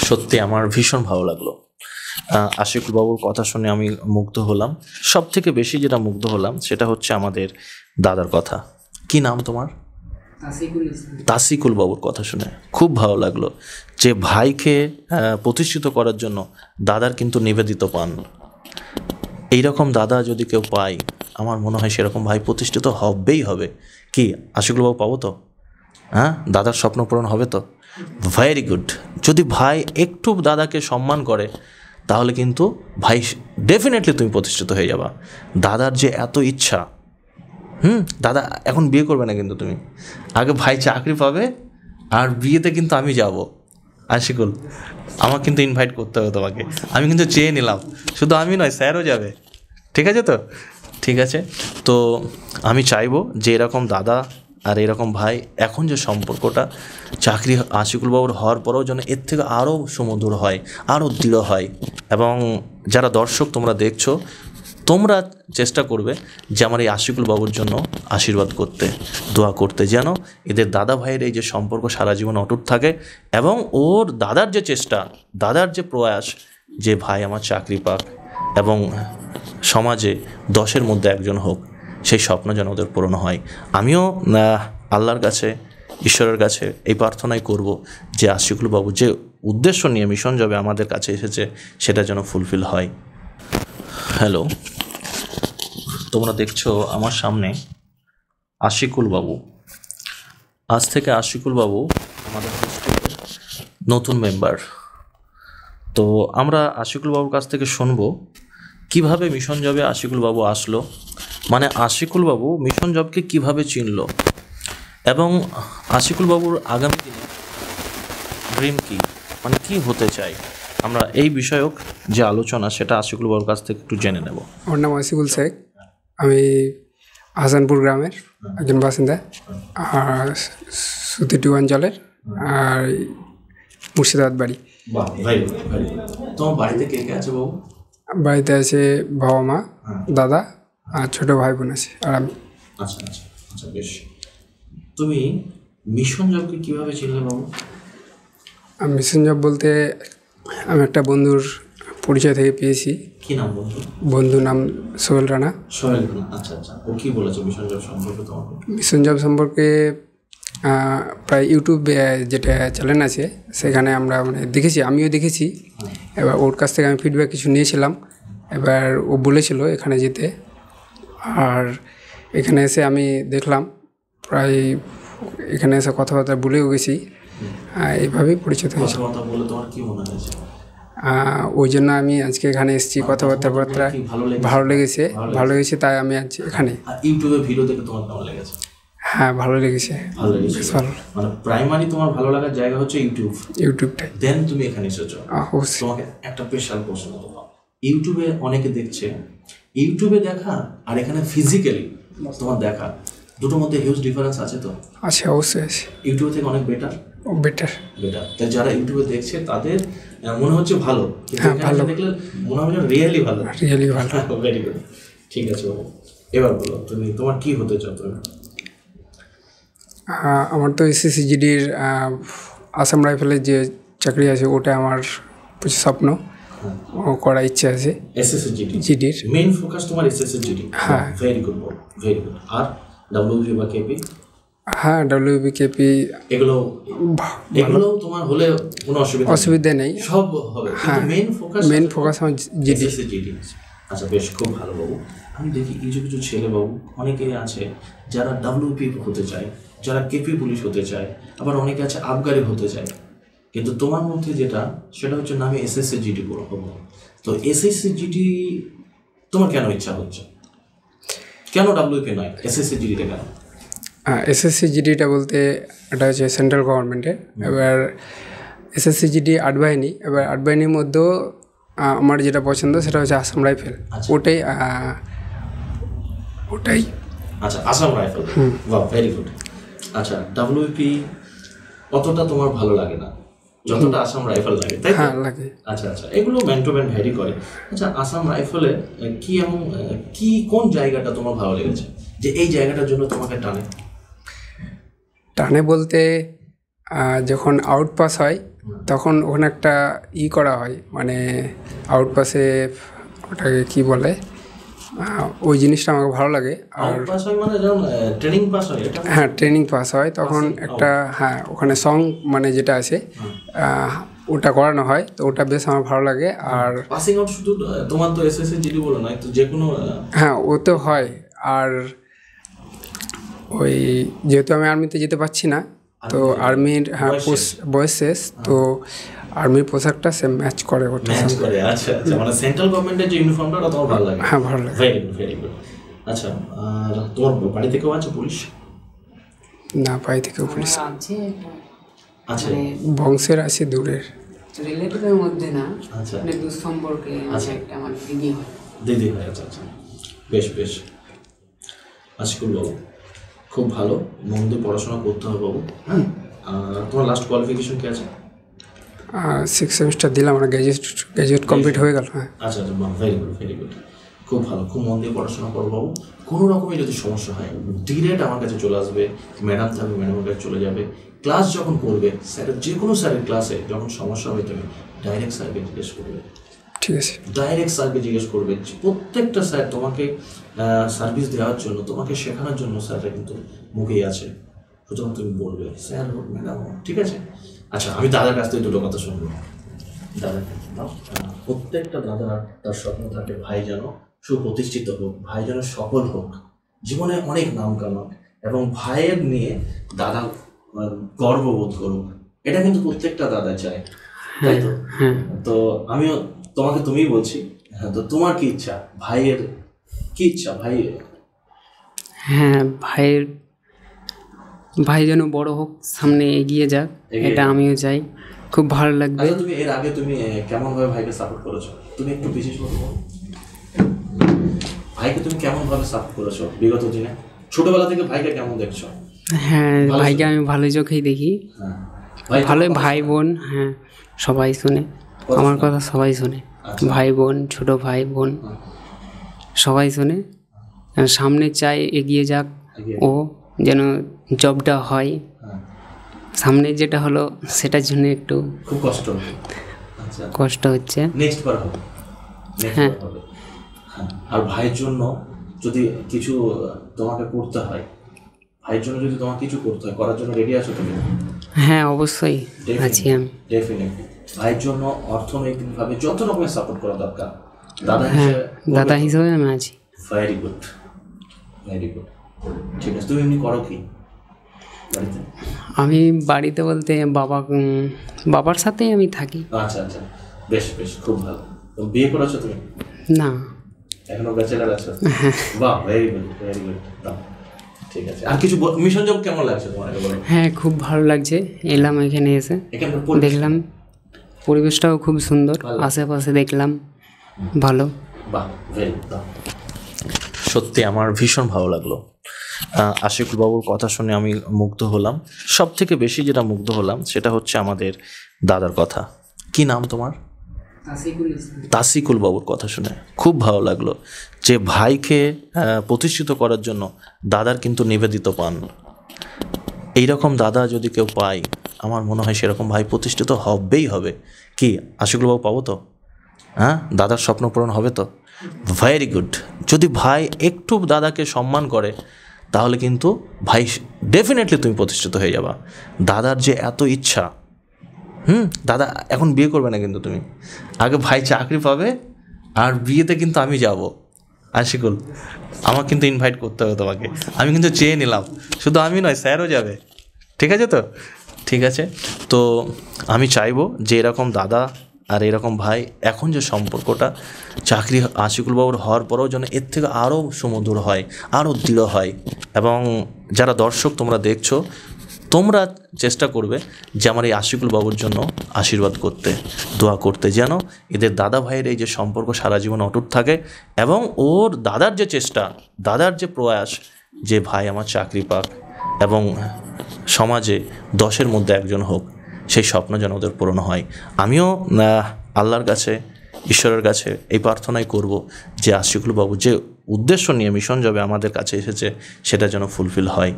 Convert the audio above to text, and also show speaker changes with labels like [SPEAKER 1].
[SPEAKER 1] সত্যি আমার ভীষণ ভালো লাগলো। আশিকুল বাবুর কথা শুনে আমি মুগ্ধ হলাম। সব থেকে বেশি যেটা মুগ্ধ হলাম সেটা হচ্ছে আমাদের দাদার কথা। কি নাম তোমার? তাসিকুল বাবুর কথা শুনে খুব ভালো লাগলো যে ভাইকে প্রতিষ্ঠিত করার জন্য দাদার কিন্তু নিবেদিত পান। এইরকম দাদা যদি কেউ পায় আমার মনে হয় সেরকম ভাই প্রতিষ্ঠিত হবেই হবে। কি আশিকুল বাবু পাবো তো? হ্যাঁ, দাদার স্বপ্ন পূরণ হবে তো? Very good. যদি ভাই একটু দাদাকে সম্মান করে তাহলে কিন্তু ভাই ডেফিনেটলি তুমি প্রতিষ্ঠিত হয়ে যাবা। দাদার যে এত ইচ্ছা, দাদা এখন বিয়ে করবে না কিন্তু তুমি, আগে ভাই চাকরি পাবে আর বিয়েতে কিন্তু আমি যাব। আশিকুল আমার কিন্তু ইনভাইট করতে হবে তোমাকে, আমি কিন্তু চেয়ে নিলাম, শুধু আমি নয় স্যারও যাবে। ঠিক আছে তো? ঠিক আছে। তো আমি চাইবো যে এরকম দাদা আর এরকম ভাই এখন যে সম্পর্কটা চাকরি আশিকুল বাবুর হওয়ার পরেও যেন এর থেকে আরও সুমধুর হয়, আরও দৃঢ় হয়। এবং যারা দর্শক তোমরা দেখছো, তোমরা চেষ্টা করবে যে আমার এই আশিকুল বাবুর জন্য আশীর্বাদ করতে, দোয়া করতে, যেন এদের দাদা ভাইয়ের এই যে সম্পর্ক সারা জীবন অটুট থাকে এবং ওর দাদার যে চেষ্টা, দাদার যে প্রয়াস যে ভাই আমার চাকরি পাক এবং সমাজে 10-এর মধ্যে একজন হোক, সেই স্বপ্ন যেন ওদের পূরণ হয়। আমিও আল্লাহর কাছে, ঈশ্বরের কাছে এই প্রার্থনাই করব যে আশিকুল বাবু যে উদ্দেশ্য নিয়ে মিশন জবে আমাদের কাছে এসেছে সেটা যেন ফুলফিল হয়। হ্যালো, তোমরা দেখছো আমার সামনে আশিকুল বাবু। আজ থেকে আশিকুল বাবু আমাদের হোস্টেলের নতুন মেম্বার। তো আমরা আশিকুল বাবুর কাছ থেকে শুনবো কিভাবে মিশন জবে আশিকুল বাবু আসলো, মানে আশিকুল বাবু মিশন জবকে কিভাবে চিনল এবং আশিকুল বাবুর আগামী দিনে ড্রিম কী, মানে কী হতে চাই। আমরা এই বিষয়ক যে আলোচনা সেটা আশিকুল বাবুর কাছ থেকে একটু জেনে নেব।
[SPEAKER 2] আমার নাম আশিকুল শেখ, আমি হাসানপুর গ্রামের একজন বাসিন্দা, আর সুতিটি অঞ্চলের, আর মুর্শিদাবাদ বাড়ি।
[SPEAKER 1] তোমার বাড়িতে কে কে আছে বাবু?
[SPEAKER 2] বাড়িতে আছে বাবা মা, দাদা আর ছোট ভাই বোন আছে, আর আমি।
[SPEAKER 1] আচ্ছা আচ্ছা আচ্ছা, বেশ। তুমি মিশন জবকে কীভাবে চিনলে বাবু?
[SPEAKER 2] মিশন জব বলতে আমি একটা বন্ধুর পরিচয় থেকে পেয়েছি।
[SPEAKER 1] কি নাম বন্ধু?
[SPEAKER 2] বন্ধুর নাম সোহেল রানা।
[SPEAKER 1] সোহেল রানা, আচ্ছা আচ্ছা। ও কী বলেছে মিশন জব সম্পর্কে তোমাকে?
[SPEAKER 2] মিশন জব সম্পর্কে প্রায় ইউটিউবে যেটা চ্যানেল আছে সেখানে আমরা মানে দেখেছি, আমিও দেখেছি। এবার ওর কাছ থেকে আমি ফিডব্যাক কিছু নিয়েছিলাম। এবার ও বলেছিল এখানে যেতে, আর এখানে এসে আমি দেখলাম, প্রায় এখানে এসে কথাবার্তা বলেও গেছি, এইভাবেই পরিচিত হয়েছে। ওই জন্য আমি আজকে এখানে এসেছি। কথাবার্তা ভালো লেগেছে, তাই আমি আজ এখানে।
[SPEAKER 1] ইউটিউবে ভিডিও দেখে তোমার কেমন লেগেছে?
[SPEAKER 2] হ্যাঁ, ভালো লেগেছে। বেশ ভালো।
[SPEAKER 1] মানে প্রাইমারি তোমার ভালো লাগার জায়গা হচ্ছে ইউটিউবটাই, দেন তুমি এখানে এসেছো। তোমাকে একটা স্পেশাল প্রশ্ন দেবো। ইউটিউবে অনেকে দেখছে, ইউটিউবে দেখা আর এখানে ফিজিক্যালি তোমার দেখা দুটোর মধ্যে হিউজ ডিফারেন্স আছে তো?
[SPEAKER 2] আছে, অবশ্যই আছে।
[SPEAKER 1] ইউটিউব থেকে অনেক বেটার। তাই যারা ইউটিউবে দেখছে তাদের মনে হচ্ছে ভালো, কিন্তু দেখলে মনে হয় রিয়েলি ভালো। Very good. ঠিক আছে বাবু, এবার বলো তুমি তোমার কি হতে চাও? তুমি?
[SPEAKER 2] আমার তো এসএসসিজিডির আসাম রাইফেলের যে চাকরি আছে ওটা আমার স্বপ্ন, করার ইচ্ছে আছে।
[SPEAKER 1] এসএসসিজিডির মেইন ফোকাস তোমার এসএসসিজিডি? হ্যাঁ, ভেরি গুড, ভেরি গুড। আর ডাব্লিউবি বা কেপি? হ্যাঁ, ডাব্লিউবি, কেপি এগুলো তোমার হলে কোনো অসুবিধা নেই, সব হবে। হ্যাঁ, মেইন ফোকাস আমার জিডি। আচ্ছা, বেশ, খুব ভালো বাবু। আমি দেখি কিছু কিছু ছেলে বাবু অনেকেই আছে যারা ডাব্লিউপি হতে চায়, যারা কেপি পুলিশ হতে চায়, আবার অনেকে আছে আবগারি হতে চায়। কিন্তু তোমার মধ্যে যেটা সেটা হচ্ছে না, আমি এসএসসিজিডি করবো। তো এসএসসিজিডি তোমার কেন ইচ্ছা হচ্ছে? কেন ডাব্লিউপি নয়, এসএসসিজিডিটা কেন?
[SPEAKER 2] এসএসসিজিডিটা বলতে এটা হচ্ছে সেন্ট্রাল গভর্নমেন্টের। এবার এসএসসিজিডি 8 বাহিনী, এবার 8 বাহিনীর মধ্যেও আমার যেটা পছন্দ সেটা হচ্ছে আসাম রাইফেল। ওটাই।
[SPEAKER 1] আচ্ছা, আসাম রাইফেল, বাহ, ভেরি গুড। আচ্ছা, ডাব্লিউপি অতটা তোমার ভালো লাগে না যতটা আসাম রাইফেল লাগে, তাই?
[SPEAKER 2] হ্যাঁ, লাগে।
[SPEAKER 1] আচ্ছা আচ্ছা, এগুলো ম্যান টু ম্যান ভ্যারি করে। আচ্ছা, আসাম রাইফেলে কি এমন কি কোন জায়গাটা তোমার ভালো লেগেছে যে এই জায়গাটার জন্য তোমাকে টানে
[SPEAKER 2] বলতে যখন আউট পাস হয় তখন ওখানে একটা করা হয়, মানে আউট পাসে ওটাকে কী বলে, ওই জিনিসটা আমাকে ভালো লাগে। আর হ্যাঁ, ট্রেনিং পাস হয় তখন একটা, হ্যাঁ ওখানে সং মানে যেটা আছে ওটা করানো হয়, তো ওটা বেশ আমার ভালো লাগে। আর
[SPEAKER 1] পাসিং আউট শুধু তোমার তো এসএসসি জিডি বলো না, তো যে কোনো,
[SPEAKER 2] হ্যাঁ ওতেও হয়। আর ওই যেহেতু আমি আর্মিতে যেতে পারছি না, তো আর্মির বয়স শেষ, তো আর্মির পোশাকটা সে ম্যাচ করে ওটা।
[SPEAKER 1] আচ্ছা আচ্ছা, মানে সেন্ট্রাল গভর্নমেন্টের যে ইউনিফর্মটা ওটা তোমার ভালো লাগে?
[SPEAKER 2] হ্যাঁ ভালো লাগে।
[SPEAKER 1] Very good very good. আচ্ছা, আর তোমার বাড়ি থেকেও আছে পুলিশ?
[SPEAKER 2] না, বাড়ি থেকেও পুলিশ
[SPEAKER 1] আচ্ছা,
[SPEAKER 2] বংশের আছে, দূরের
[SPEAKER 3] রিলেটিভের মধ্যে না,
[SPEAKER 1] আচ্ছা
[SPEAKER 3] মানে দূর সম্পর্কে একটা আমার দিদি হয়।
[SPEAKER 1] দিদি হয়, আচ্ছা আচ্ছা, বেশ বেশ। আশিকুল বাবু, খুব ভালো, মন দিয়ে পড়াশোনা করতে হবে বাবু। হ্যাঁ, তোমার লাস্ট কোয়ালিফিকেশন কি আছে?
[SPEAKER 2] 6 সেমিস্টার দিলাম, আমার গ্র্যাজুয়েট কমপ্লিট হয়ে গেল। হ্যাঁ
[SPEAKER 1] আচ্ছা আচ্ছা, ভেরি গুড ভেরি গুড, খুব ভালো, খুব মন দিয়ে পড়াশোনা করো বাবু। কোনো রকমের যদি সমস্যা হয় ডিরেক্ট আমার কাছে চলে আসবে, ম্যাডাম থাকবে, ম্যাডামের কাছে চলে যাবে। ক্লাস যখন করবে স্যারের, যে কোনো স্যারের ক্লাসে যখন সমস্যা হবে তুমি ডাইরেক্ট স্যারকে জিজ্ঞেস করবে।
[SPEAKER 2] ঠিক আছে,
[SPEAKER 1] ডাইরেক্ট স্যারকে জিজ্ঞেস করবে। প্রত্যেকটা স্যার তোমাকে সার্ভিস দেওয়ার জন্য, তোমাকে শেখানোর জন্য স্যাররা কিন্তু মুখেই আছে, সুতরাং তুমি বলবে স্যার হোক ম্যাডাম হোক, ঠিক আছে? আচ্ছা, আমি দাদার কাছ থেকে দুটো কথা শুনবো। দাদাকে প্রত্যেকটা দাদার তার স্বপ্ন থাকে ভাই যেন সুপ্রতিষ্ঠিত হোক, ভাই যেন সফল হোক, জীবনে অনেক নাম কামাক, এবং ভাইয়ের নিয়ে দাদা গর্ববোধ করুক। এটা কিন্তু প্রত্যেকটা দাদা চায়, তাই তো? তো আমিও তোমাকে তুমিই বলছি, হ্যাঁ, তো তোমার কি ইচ্ছা, ভাইয়ের কি ইচ্ছা?
[SPEAKER 3] হ্যাঁ, ভাই যেন বড় হোক, সামনে এগিয়ে যাক, এটা আমিও চাই, খুব ভালো লাগবে।
[SPEAKER 1] আচ্ছা, তুমি এর আগে তুমি কেমন ভাবে ভাইকে সাপোর্ট করেছো? তুমি একটু বিশেষ করে বলো, ভাইকে তুমি কেমন ভাবে সাপোর্ট করেছো বিগত দিনে? ছোটবেলা থেকে ভাইকে কেমন দেখছো?
[SPEAKER 3] হ্যাঁ, ভাইকে আমি ভালো চোখেই দেখি। ভালো ভাই বোন, হ্যাঁ সবাই শুনে আমার কথা, সবাই শুনে, ভাই বোন, ছোট ভাই বোন সবাই শুনে। সামনে চাই এগিয়ে যাক, ও যেন জবটা হয়, সামনে যেটা হলো সেটার জন্য একটু
[SPEAKER 1] খুব কষ্ট
[SPEAKER 3] হচ্ছে।
[SPEAKER 1] নেক্সট বার হবে,
[SPEAKER 3] হ্যাঁ।
[SPEAKER 1] আর ভাইয়ের জন্য যদি কিছু তোমাকে করতে হয়, ভাইয়ের জন্য যদি তোমাকে কিছু করতে হয়, করার জন্য রেডি আছো তুমি?
[SPEAKER 3] হ্যাঁ অবশ্যই আছি আমি।
[SPEAKER 1] ডেফিনেটলি ভাইয়ের জন্য অর্থনৈতিকভাবে যত রকমের সাপোর্ট করা দরকার
[SPEAKER 3] দাদা হিসেবে আমি আছি।
[SPEAKER 1] ভেরি গুড ভেরি গুড, ঠিক আছে। তুমি এমনি করো কি বাড়িতে?
[SPEAKER 3] আমি বাড়িতে বলতে বাবার সাথেই আমি থাকি।
[SPEAKER 1] আচ্ছা আচ্ছা, বেশ বেশ, খুব ভালো। তো বিয়ে করেছো তুমি?
[SPEAKER 3] না,
[SPEAKER 1] এখনো ব্যাচেলার আছো? বাহ, ভেরি গুড ভেরি গুড, ঠিক আছে। আর কিছু মিশন জব কেমন লাগছে তোমার?
[SPEAKER 3] হ্যাঁ খুব ভালো লাগছে, এলাম এখানে এসে দেখলাম পরিবেশটাও খুব সুন্দর, আশেপাশে দেখলাম ভালো।
[SPEAKER 1] বাহ, ভেরি গুড, সত্যি আমার ভীষণ ভালো লাগলো। আশিকুল বাবুর কথা শুনে আমি মুগ্ধ হলাম। সব থেকে বেশি যেটা মুগ্ধ হলাম সেটা হচ্ছে আমাদের দাদার কথা। কি নাম তোমার? তাসিকুল বাবুর কথা শুনে খুব ভালো লাগলো যে ভাইকে প্রতিষ্ঠিত করার জন্য দাদার কিন্তু নিবেদিত পান। এইরকম দাদা যদি কেউ পায়, আমার মনে হয় সেরকম ভাই প্রতিষ্ঠিত হবেই হবে। কি আশিকুল বাবু, পাবো তো? হ্যাঁ, দাদার স্বপ্ন পূরণ হবে তো? Very good. যদি ভাই একটু দাদাকে সম্মান করে তাহলে কিন্তু ভাই ডেফিনেটলি তুমি প্রতিষ্ঠিত হয়ে যাবা। দাদার যে এত ইচ্ছা, দাদা এখন বিয়ে করবে না কিন্তু তুমি, আগে ভাই চাকরি পাবে, আর বিয়েতে কিন্তু আমি যাব। আশিকুল, আমার কিন্তু ইনভাইট করতে হবে তোমাকে, আমি কিন্তু চেয়ে নিলাম, শুধু আমি নয় স্যারও যাবে, ঠিক আছে তো? ঠিক আছে, তো আমি চাইবো যে এরকম দাদা আর এরকম ভাই, এখন যে সম্পর্কটা চাকরি আশিকুল বাবুর হওয়ার পরেও যেন এর থেকে আরও সুমধুর হয়, আরও দৃঢ় হয়। এবং যারা দর্শক তোমরা দেখছো, তোমরা চেষ্টা করবে যে আমার এই আশিকুল বাবুর জন্য আশীর্বাদ করতে, দোয়া করতে, যেন এদের দাদা ভাইয়ের এই যে সম্পর্ক সারা জীবন অটুট থাকে, এবং ওর দাদার যে চেষ্টা, দাদার যে প্রয়াস যে ভাই আমার চাকরি পাক এবং সমাজে 10-এর মধ্যে একজন হোক, সেই স্বপ্ন যেন ওদের পূরণ হয়। আমিও আল্লাহর কাছে, ঈশ্বরের কাছে এই প্রার্থনাই করব যে আশিকুল বাবু যে উদ্দেশ্য নিয়ে মিশন জবে আমাদের কাছে এসেছে সেটা যেন ফুলফিল হয়।